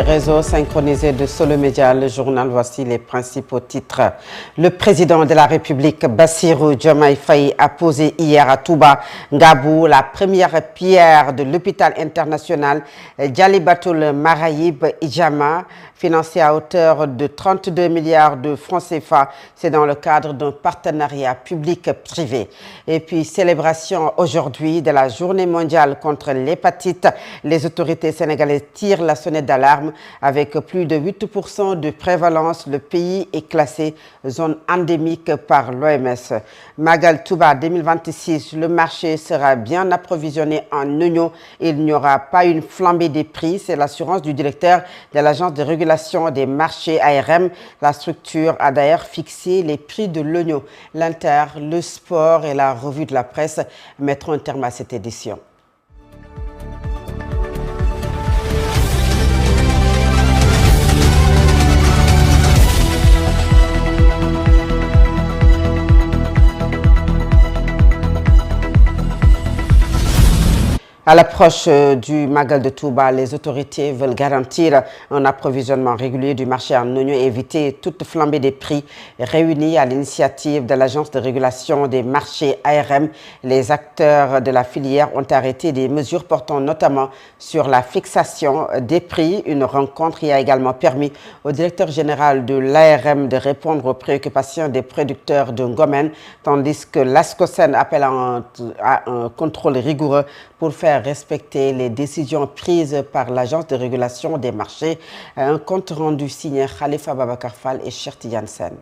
Réseau synchronisé de Solo Média, le journal, voici les principaux titres. Le président de la République, Bassirou Diomaye Faye, a posé hier à Touba Ngabou la première pierre de l'hôpital international Djalibatul Maraïb Idjama, financé à hauteur de 32 milliards de francs CFA. C'est dans le cadre d'un partenariat public-privé. Et puis, célébration aujourd'hui de la journée mondiale contre l'hépatite. Les autorités sénégalaises tirent la sonnette d'alarme. Avec plus de 8% de prévalence, le pays est classé zone endémique par l'OMS. Magal Touba 2026, le marché sera bien approvisionné en oignons. Il n'y aura pas une flambée des prix. C'est l'assurance du directeur de l'agence de régulation des marchés ARM. La structure a d'ailleurs fixé les prix de l'oignon. L'Inter, le sport et la revue de la presse mettront un terme à cette édition. À l'approche du Magal de Touba, les autorités veulent garantir un approvisionnement régulier du marché en oignons et éviter toute flambée des prix. Réunis à l'initiative de l'Agence de régulation des marchés ARM, les acteurs de la filière ont arrêté des mesures portant notamment sur la fixation des prix. Une rencontre qui a également permis au directeur général de l'ARM de répondre aux préoccupations des producteurs de Ngomen, tandis que l'ASCOSEN appelle à un contrôle rigoureux pour faire respecter les décisions prises par l'Agence de régulation des marchés. Un compte rendu signé Khalifa Babakar Fall et Cheikh Tidiane Sène.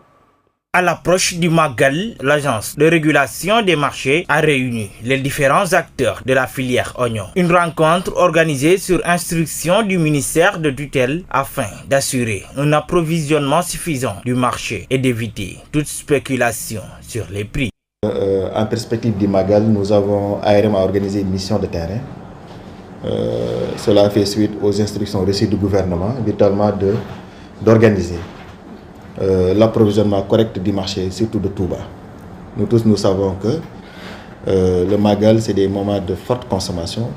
À l'approche du Magal, l'Agence de régulation des marchés a réuni les différents acteurs de la filière oignon. Une rencontre organisée sur instruction du ministère de tutelle afin d'assurer un approvisionnement suffisant du marché et d'éviter toute spéculation sur les prix. En perspective du Magal, nous avons ARM a organisé une mission de terrain. Cela fait suite aux instructions reçues du gouvernement, notamment d'organiser l'approvisionnement correct du marché, surtout de Touba. Nous tous, nous savons que le Magal, c'est des moments de forte consommation.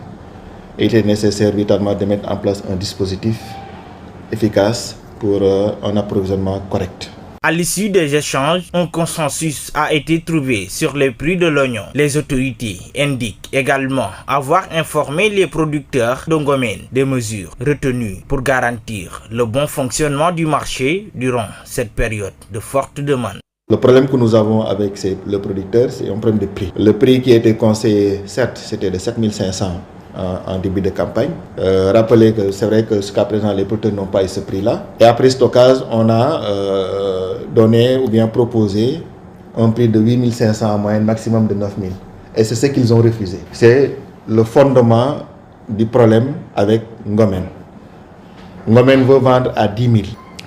Il était nécessaire vitalement de mettre en place un dispositif efficace pour un approvisionnement correct. À l'issue des échanges, un consensus a été trouvé sur les prix de l'oignon. Les autorités indiquent également avoir informé les producteurs de Ngomen des mesures retenues pour garantir le bon fonctionnement du marché durant cette période de forte demande. Le problème que nous avons avec le producteur, c'est un problème de prix. Le prix qui était conseillé, certes, c'était de 7500 en début de campagne. Rappelez que c'est vrai que jusqu'à présent, les producteurs n'ont pas eu ce prix-là. Et après stockage, on a donné ou bien proposé un prix de 8500 en moyenne, maximum de 9000. Et c'est ce qu'ils ont refusé. C'est le fondement du problème avec Ngomen. Ngomen veut vendre à 10 000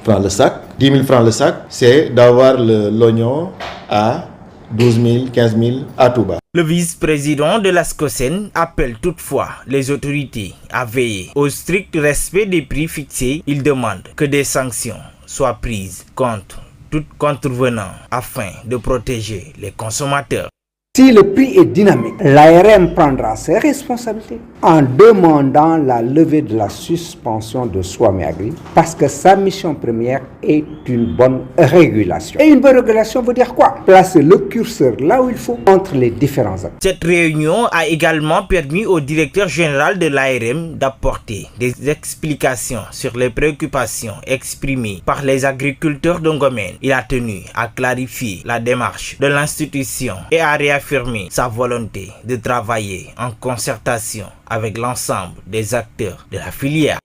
francs le sac. 10 000 francs le sac, c'est d'avoir l'oignon à 12 000, 15 000 à Touba. Le vice-président de l'ASCOSEN appelle toutefois les autorités à veiller au strict respect des prix fixés. Il demande que des sanctions soient prises contre tout contrevenant afin de protéger les consommateurs. Si le prix est dynamique, l'ARM prendra ses responsabilités en demandant la levée de la suspension de Swami-Agri parce que sa mission première est une bonne régulation. Et une bonne régulation veut dire quoi? Placer le curseur là où il faut entre les différents acteurs. Cette réunion a également permis au directeur général de l'ARM d'apporter des explications sur les préoccupations exprimées par les agriculteurs de Ngomen. Il a tenu à clarifier la démarche de l'institution et à réaffirmer sa volonté de travailler en concertation avec l'ensemble des acteurs de la filière.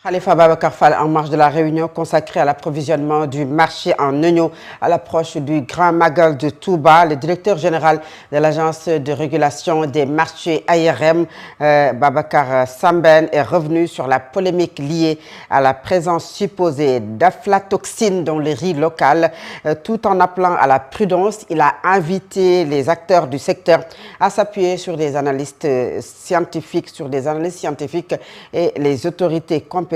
Khalifa Babakar Fall en marge de la réunion consacrée à l'approvisionnement du marché en oignons à l'approche du Grand Magal de Touba. Le directeur général de l'Agence de régulation des marchés ARM, Babakar Samben, est revenu sur la polémique liée à la présence supposée d'aflatoxine dans le riz local. Tout en appelant à la prudence, il a invité les acteurs du secteur à s'appuyer sur des analystes scientifiques, et les autorités compétentes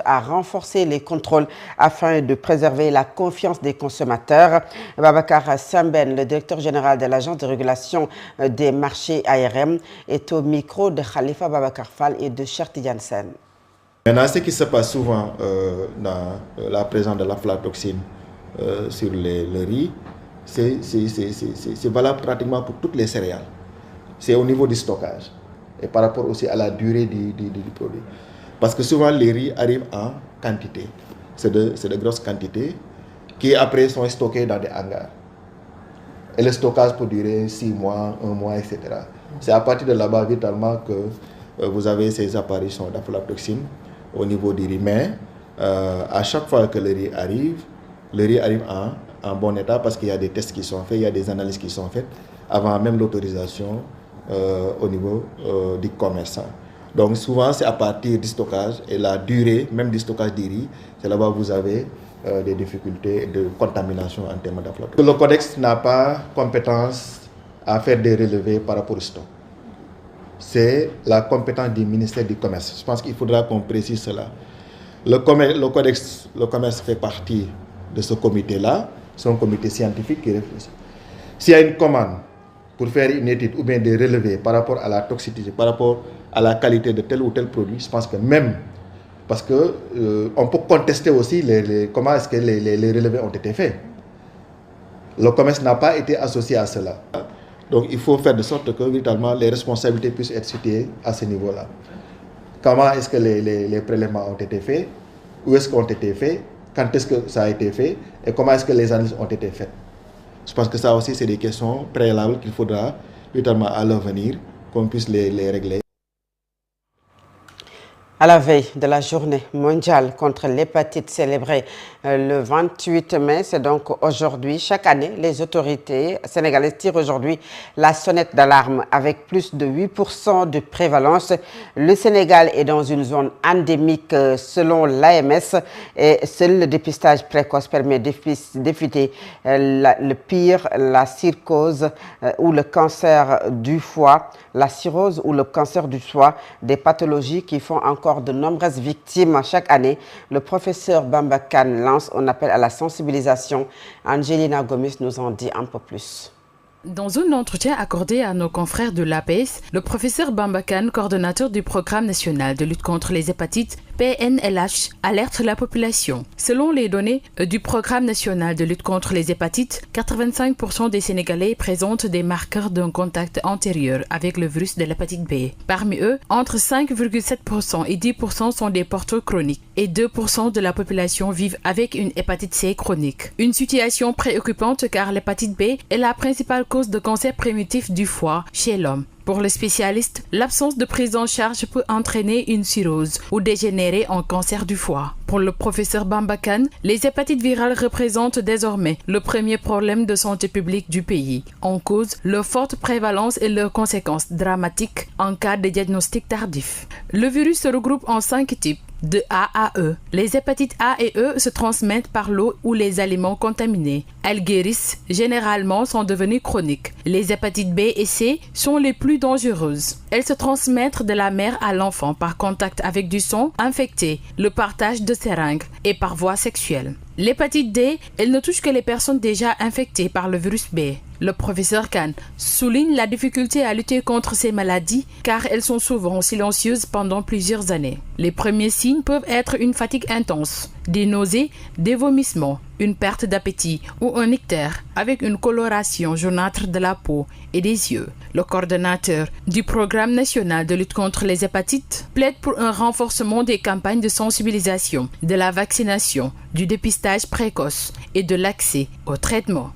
à renforcer les contrôles afin de préserver la confiance des consommateurs. Babakar Samben, le directeur général de l'Agence de régulation des marchés ARM, est au micro de Khalifa Babakar Fall et de Cheikh Tidiane Sène. Maintenant, ce qui se passe souvent dans la présence de l'aflatoxine sur le riz, c'est valable pratiquement pour toutes les céréales. C'est au niveau du stockage et par rapport aussi à la durée du produit. Parce que souvent, les riz arrivent en quantité. C'est de grosses quantités qui après sont stockées dans des hangars. Et le stockage peut durer 6 mois, 1 mois, etc. C'est à partir de là-bas, vitalement, que vous avez ces apparitions d'aflatoxine au niveau du riz. Mais à chaque fois que le riz arrive en bon état parce qu'il y a des tests qui sont faits, il y a des analyses qui sont faites avant même l'autorisation au niveau du commerçant. Donc souvent, c'est à partir du stockage et la durée même du stockage du riz, c'est là-bas que vous avez des difficultés de contamination en termes d'aflatoxine. Le Codex n'a pas compétence à faire des relevés par rapport au stock. C'est la compétence du ministère du Commerce. Je pense qu'il faudra qu'on précise cela. Le commerce fait partie de ce comité-là, c'est un comité scientifique qui réfléchit. S'il y a une commande pour faire une étude ou bien des relevés par rapport à la toxicité, par rapport à la qualité de tel ou tel produit, je pense que même, parce que on peut contester aussi comment est-ce que les relevés ont été faits. Le commerce n'a pas été associé à cela. Donc il faut faire de sorte que véritablement les responsabilités puissent être situées à ce niveau-là. Comment est-ce que les prélèvements ont été faits? Où est-ce qu'ils ont été faits? Quand est-ce que ça a été fait? Et comment est-ce que les analyses ont été faites? Je pense que ça aussi, c'est des questions préalables qu'il faudra véritablement à l'avenir qu'on puisse les régler. À la veille de la journée mondiale contre l'hépatite célébrée le 28 mai, c'est donc aujourd'hui. Chaque année, les autorités sénégalaises tirent aujourd'hui la sonnette d'alarme avec plus de 8% de prévalence. Le Sénégal est dans une zone endémique selon l'AMS et seul le dépistage précoce permet d'éviter le pire, la cirrhose ou le cancer du foie, la cirrhose ou le cancer du foie, des pathologies qui font encore de nombreuses victimes chaque année. Le professeur Bamba Kane lance un appel à la sensibilisation. Angelina Gomis nous en dit un peu plus. Dans un entretien accordé à nos confrères de l'APS, le professeur Bamba Kane, coordonnateur du programme national de lutte contre les hépatites, PNLH, alerte la population. Selon les données du programme national de lutte contre les hépatites, 85% des Sénégalais présentent des marqueurs d'un contact antérieur avec le virus de l'hépatite B. Parmi eux, entre 5,7% et 10% sont des porteurs chroniques et 2% de la population vivent avec une hépatite C chronique. Une situation préoccupante car l'hépatite B est la principale cause de cancer primitif du foie chez l'homme. Pour le spécialiste, l'absence de prise en charge peut entraîner une cirrhose ou dégénérer en cancer du foie. Pour le professeur Bamba Kane, les hépatites virales représentent désormais le premier problème de santé publique du pays. En cause, leur forte prévalence et leurs conséquences dramatiques en cas de diagnostic tardif. Le virus se regroupe en 5 types. De A à E. Les hépatites A et E se transmettent par l'eau ou les aliments contaminés. Elles guérissent, généralement sont devenues chroniques. Les hépatites B et C sont les plus dangereuses. Elles se transmettent de la mère à l'enfant par contact avec du sang infecté, le partage de seringues et par voie sexuelle. L'hépatite D, elle ne touche que les personnes déjà infectées par le virus B. Le professeur Kane souligne la difficulté à lutter contre ces maladies car elles sont souvent silencieuses pendant plusieurs années. Les premiers signes peuvent être une fatigue intense, des nausées, des vomissements, une perte d'appétit ou un ictère avec une coloration jaunâtre de la peau et des yeux. Le coordonnateur du programme national de lutte contre les hépatites plaide pour un renforcement des campagnes de sensibilisation, de la vaccination, du dépistage précoce et de l'accès au traitement.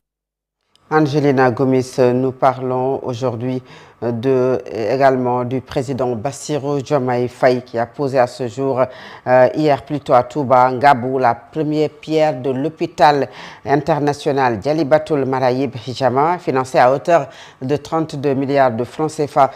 Angelina Gomis, nous parlons aujourd'hui également du président Bassirou Diomaye Faye qui a posé à ce jour, hier plutôt à Touba, Ngabou, la première pierre de l'hôpital international Dialibatoul Maraïb Hijama, financé à hauteur de 32 milliards de francs CFA.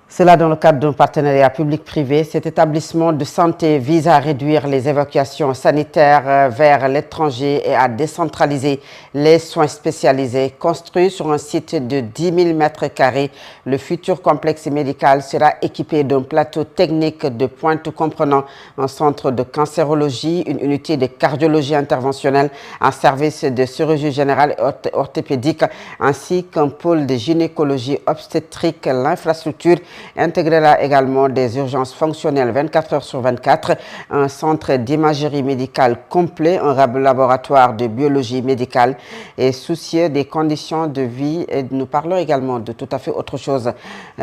Cela dans le cadre d'un partenariat public-privé. Cet établissement de santé vise à réduire les évacuations sanitaires vers l'étranger et à décentraliser les soins spécialisés. Construit sur un site de 10 000 m², le futur complexe médical sera équipé d'un plateau technique de pointe comprenant un centre de cancérologie, une unité de cardiologie interventionnelle, un service de chirurgie générale et orthopédique, ainsi qu'un pôle de gynécologie obstétrique. L'infrastructure intégrer là également des urgences fonctionnelles 24 heures sur 24, un centre d'imagerie médicale complet, un laboratoire de biologie médicale et soucieux des conditions de vie. Et nous parlons également de tout à fait autre chose,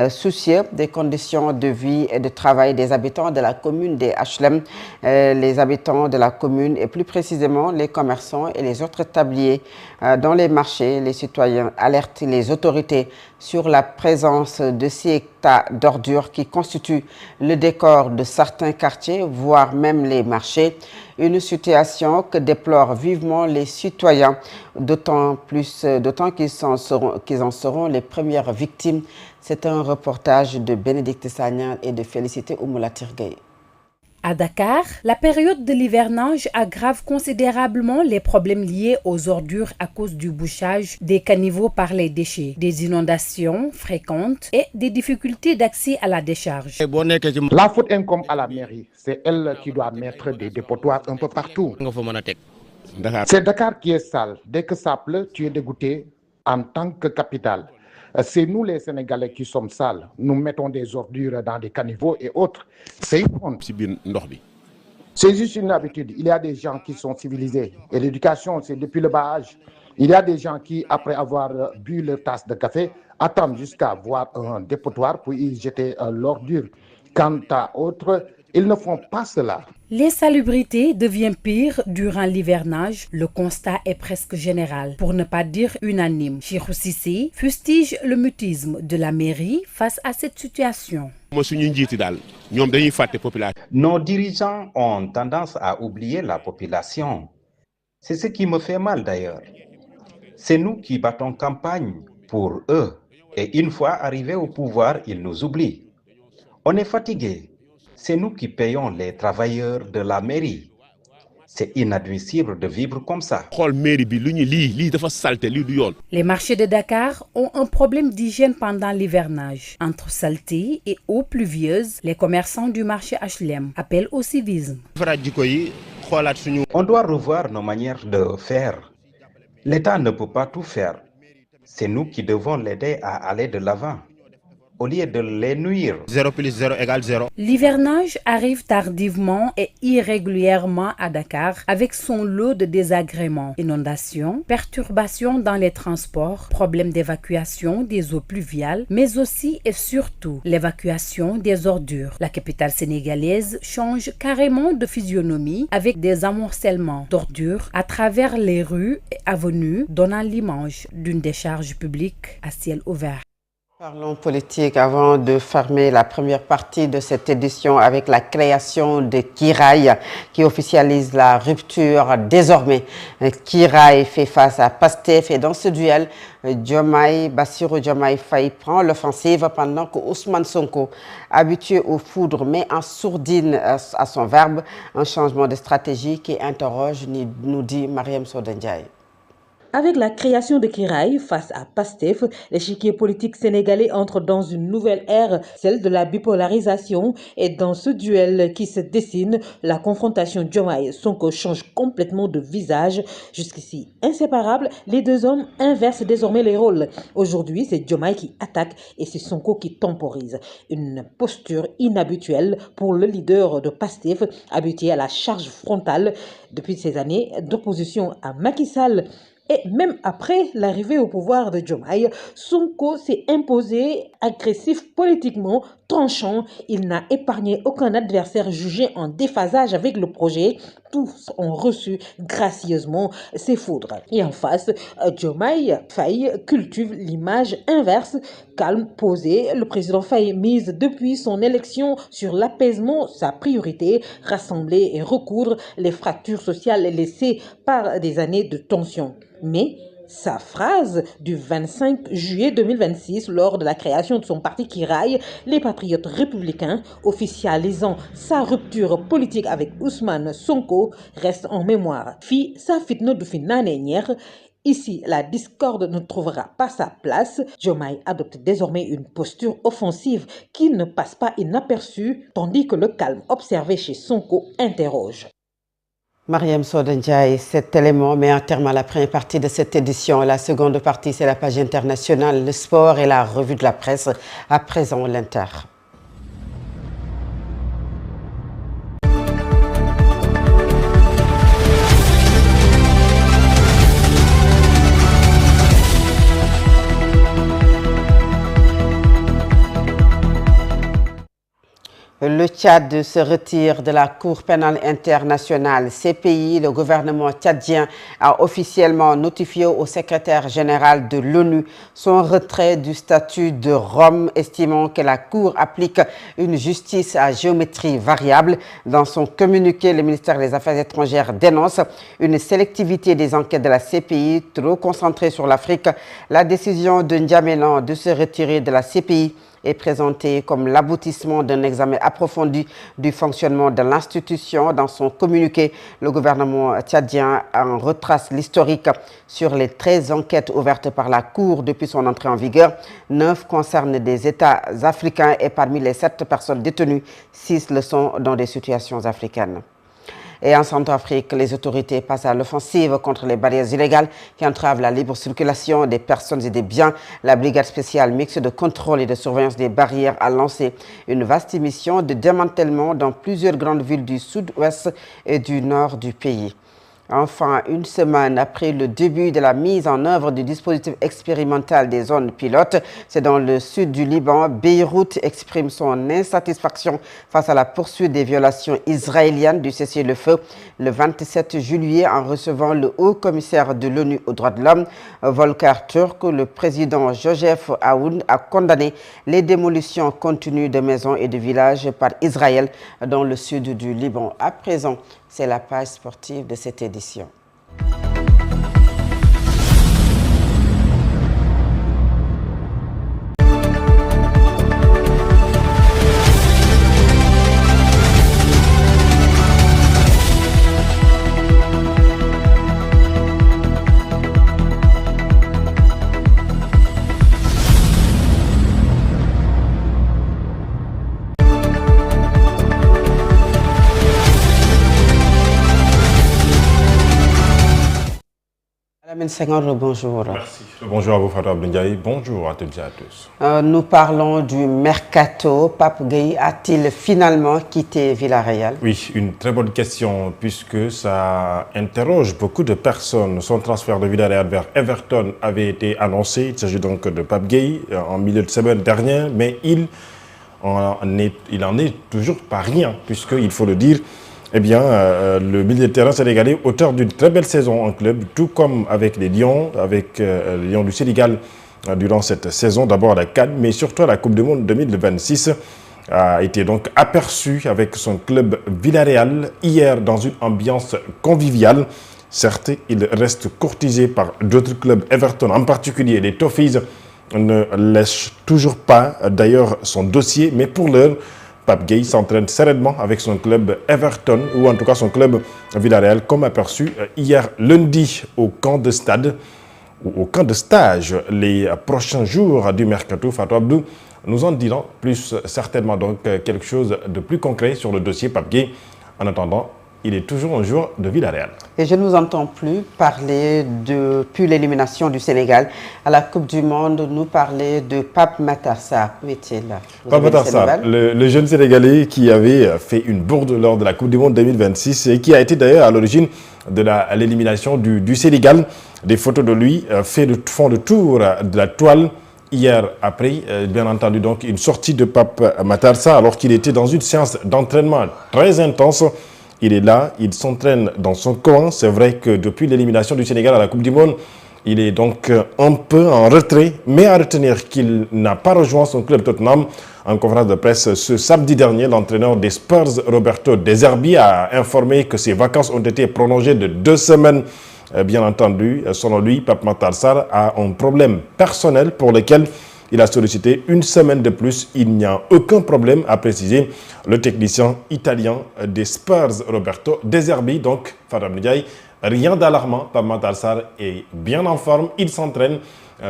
soucieux des conditions de vie et de travail des habitants de la commune des HLM, les habitants de la commune et plus précisément les commerçants et les autres tabliers dans les marchés. Les citoyens alertent les autorités sur la présence de ces tas d'ordures qui constituent le décor de certains quartiers, voire même les marchés. Une situation que déplorent vivement les citoyens, d'autant qu'ils en seront les premières victimes. C'est un reportage de Bénédicte Sagnan et de Félicité Oumoulat-Tirgueye. À Dakar, la période de l'hivernage aggrave considérablement les problèmes liés aux ordures à cause du bouchage des caniveaux par les déchets, des inondations fréquentes et des difficultés d'accès à la décharge. La faute incombe à la mairie. C'est elle qui doit mettre des dépotoirs un peu partout. C'est Dakar qui est sale. Dès que ça pleut, tu es dégoûté en tant que capitale. C'est nous les Sénégalais qui sommes sales. Nous mettons des ordures dans des caniveaux et autres. C'est une honte. C'est juste une habitude. Il y a des gens qui sont civilisés. Et l'éducation, c'est depuis le bas âge. Il y a des gens qui, après avoir bu leur tasse de café, attendent jusqu'à voir un dépotoir pour y jeter l'ordure. Quant à autres, ils ne font pas cela. L'insalubrité devient pire durant l'hivernage. Le constat est presque général, pour ne pas dire unanime. Cheikhou Cissé fustige le mutisme de la mairie face à cette situation. Nos dirigeants ont tendance à oublier la population. C'est ce qui me fait mal d'ailleurs. C'est nous qui battons campagne pour eux. Et une fois arrivés au pouvoir, ils nous oublient. On est fatigués. C'est nous qui payons les travailleurs de la mairie. C'est inadmissible de vivre comme ça. Les marchés de Dakar ont un problème d'hygiène pendant l'hivernage. Entre saleté et eau pluvieuse, les commerçants du marché HLM appellent au civisme. On doit revoir nos manières de faire. L'État ne peut pas tout faire. C'est nous qui devons l'aider à aller de l'avant, au lieu de les nuire. 0 plus 0 égale 0. L'hivernage arrive tardivement et irrégulièrement à Dakar avec son lot de désagréments, inondations, perturbations dans les transports, problèmes d'évacuation des eaux pluviales, mais aussi et surtout l'évacuation des ordures. La capitale sénégalaise change carrément de physionomie avec des amoncellements d'ordures à travers les rues et avenues, donnant l'image d'une décharge publique à ciel ouvert. Parlons politique avant de fermer la première partie de cette édition avec la création de Kiraay qui officialise la rupture désormais. Kiraay fait face à Pastef et dans ce duel, Bassirou Diomaye Faye prend l'offensive pendant que Ousmane Sonko, habitué aux foudres mais en sourdine à son verbe, un changement de stratégie qui interroge, nous dit Mariam Soda Ndiaye. Avec la création de Kiraay face à Pastef, l'échiquier politique sénégalais entre dans une nouvelle ère, celle de la bipolarisation. Et dans ce duel qui se dessine, la confrontation Diomaye-Sonko change complètement de visage. Jusqu'ici inséparables, les deux hommes inversent désormais les rôles. Aujourd'hui, c'est Diomaye qui attaque et c'est Sonko qui temporise. Une posture inhabituelle pour le leader de Pastef, habitué à la charge frontale depuis ces années d'opposition à Macky Sall. Et même après l'arrivée au pouvoir de Diomaye, Sonko s'est imposé agressif politiquement, tranchant. Il n'a épargné aucun adversaire jugé en déphasage avec le projet. Tous ont reçu gracieusement ses foudres. Et en face, Diomaye Faye cultive l'image inverse. Calme, posé, le président Faye mise depuis son élection sur l'apaisement, sa priorité, rassembler et recoudre les fractures sociales laissées par des années de tension. Mais sa phrase du 25 juillet 2026 lors de la création de son parti Kiraay, les Patriotes républicains, officialisant sa rupture politique avec Ousmane Sonko, reste en mémoire. Fi sa fitna du fi nanénière. Ici, la discorde ne trouvera pas sa place. Diomaye adopte désormais une posture offensive qui ne passe pas inaperçue, tandis que le calme observé chez Sonko interroge. Mariam Sodendiaï, cet élément met un terme à la première partie de cette édition. La seconde partie, c'est la page internationale, le sport et la revue de la presse. À présent, l'Inter. Le Tchad se retire de la Cour pénale internationale CPI. Le gouvernement tchadien a officiellement notifié au secrétaire général de l'ONU son retrait du statut de Rome, estimant que la Cour applique une justice à géométrie variable. Dans son communiqué, le ministère des Affaires étrangères dénonce une sélectivité des enquêtes de la CPI trop concentrée sur l'Afrique. La décision de N'Djamélan de se retirer de la CPI est présenté comme l'aboutissement d'un examen approfondi du fonctionnement de l'institution. Dans son communiqué, le gouvernement tchadien en retrace l'historique sur les 13 enquêtes ouvertes par la Cour depuis son entrée en vigueur. 9 concernent des États africains et parmi les 7 personnes détenues, 6 le sont dans des situations africaines. Et en Centrafrique, les autorités passent à l'offensive contre les barrières illégales qui entravent la libre circulation des personnes et des biens. La brigade spéciale mixte de contrôle et de surveillance des barrières a lancé une vaste mission de démantèlement dans plusieurs grandes villes du sud-ouest et du nord du pays. Enfin, une semaine après le début de la mise en œuvre du dispositif expérimental des zones pilotes, c'est dans le sud du Liban, Beyrouth exprime son insatisfaction face à la poursuite des violations israéliennes du cessez-le-feu. Le 27 juillet, en recevant le haut commissaire de l'ONU aux droits de l'homme, Volker Turk, le président Joseph Aoun a condamné les démolitions continues de maisons et de villages par Israël dans le sud du Liban. À présent, c'est la page sportive de cette édition. Bonjour. Merci. Bonjour à vous, Fatou Abdoulaye. Bonjour à toutes et à tous. Nous parlons du mercato. Pape Gueye a-t-il finalement quitté Villarreal? Oui, une très bonne question puisque ça interroge beaucoup de personnes. Son transfert de Villarreal vers Everton avait été annoncé. Il s'agit donc de Pape Gueye en milieu de semaine dernière, mais il en est toujours pas rien puisqu'il faut le dire. Eh bien, le milieu de terrain sénégalais, auteur d'une très belle saison en club, tout comme avec les Lions, avec les Lions du Sénégal durant cette saison, d'abord à la CAN, mais surtout à la Coupe du Monde 2026, a été donc aperçu avec son club Villarreal hier dans une ambiance conviviale. Certes, il reste courtisé par d'autres clubs, Everton en particulier, les Toffees ne lèchent toujours pas d'ailleurs son dossier, mais pour l'heure, Pape Gueye s'entraîne sereinement avec son club Everton, ou en tout cas son club Villarreal, comme aperçu hier lundi au camp de stade, ou au camp de stage. Les prochains jours du mercato, Fatou Abdou nous en diront plus certainement donc quelque chose de plus concret sur le dossier Pape Gueye. En attendant, il est toujours un joueur de Villarreal. Et je ne vous entends plus parler depuis l'élimination du Sénégal à la Coupe du Monde, nous parler de Pape Matar Sarr. Où est-il? Pape Matar Sarr, le jeune Sénégalais qui avait fait une bourde lors de la Coupe du Monde 2026 et qui a été d'ailleurs à l'origine de l'élimination du Sénégal. Des photos de lui font le tour de la toile hier après, bien entendu, donc une sortie de Pape Matar Sarr alors qu'il était dans une séance d'entraînement très intense. Il est là, il s'entraîne dans son coin. C'est vrai que depuis l'élimination du Sénégal à la Coupe du Monde, il est donc un peu en retrait, mais à retenir qu'il n'a pas rejoint son club Tottenham. En conférence de presse ce samedi dernier, l'entraîneur des Spurs, Roberto De Zerbi, a informé que ses vacances ont été prolongées de 2 semaines. Bien entendu, selon lui, Pape Matar Sarr a un problème personnel pour lequel il a sollicité 1 semaine de plus. Il n'y a aucun problème, a précisé le technicien italien des Spurs, Roberto De Zerbi. Donc, Fatou Abdoulaye, rien d'alarmant. Pape Matar Sarr est bien en forme. Il s'entraîne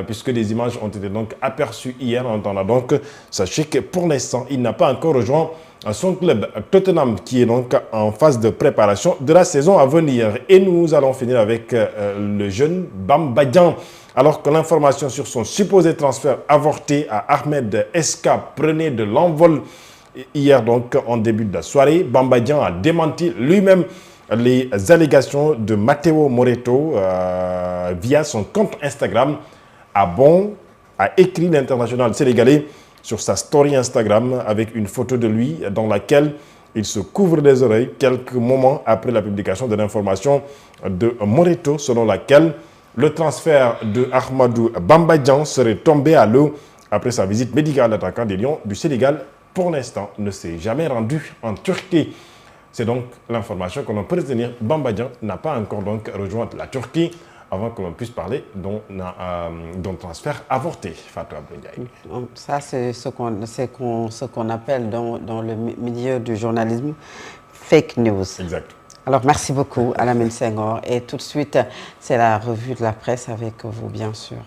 puisque des images ont été donc aperçues hier. En attendant donc, sachez que pour l'instant, il n'a pas encore rejoint son club Tottenham, qui est donc en phase de préparation de la saison à venir. Et nous allons finir avec le jeune Bamba Dieng. Alors que l'information sur son supposé transfert avorté à Ahmed Eska prenait de l'envol hier donc en début de la soirée, Bamba Dieng a démenti lui-même les allégations de Matteo Moretto via son compte Instagram. A écrit l'international sénégalais sur sa story Instagram avec une photo de lui dans laquelle il se couvre les oreilles quelques moments après la publication de l'information de Moretto selon laquelle le transfert de Ahmadou Bamba Dieng serait tombé à l'eau après sa visite médicale. L'attaquant des Lions du Sénégal, pour l'instant, ne s'est jamais rendu en Turquie. C'est donc l'information que l'on peut retenir. Bamba Dieng n'a pas encore donc rejoint la Turquie avant que l'on puisse parler d'un transfert avorté. Fatou Abdoulaye. Ça, c'est ce qu'on appelle dans le milieu du journalisme fake news. Exact. Alors, merci beaucoup, Alamine Senghor. Et tout de suite, c'est la revue de la presse avec vous, bien sûr.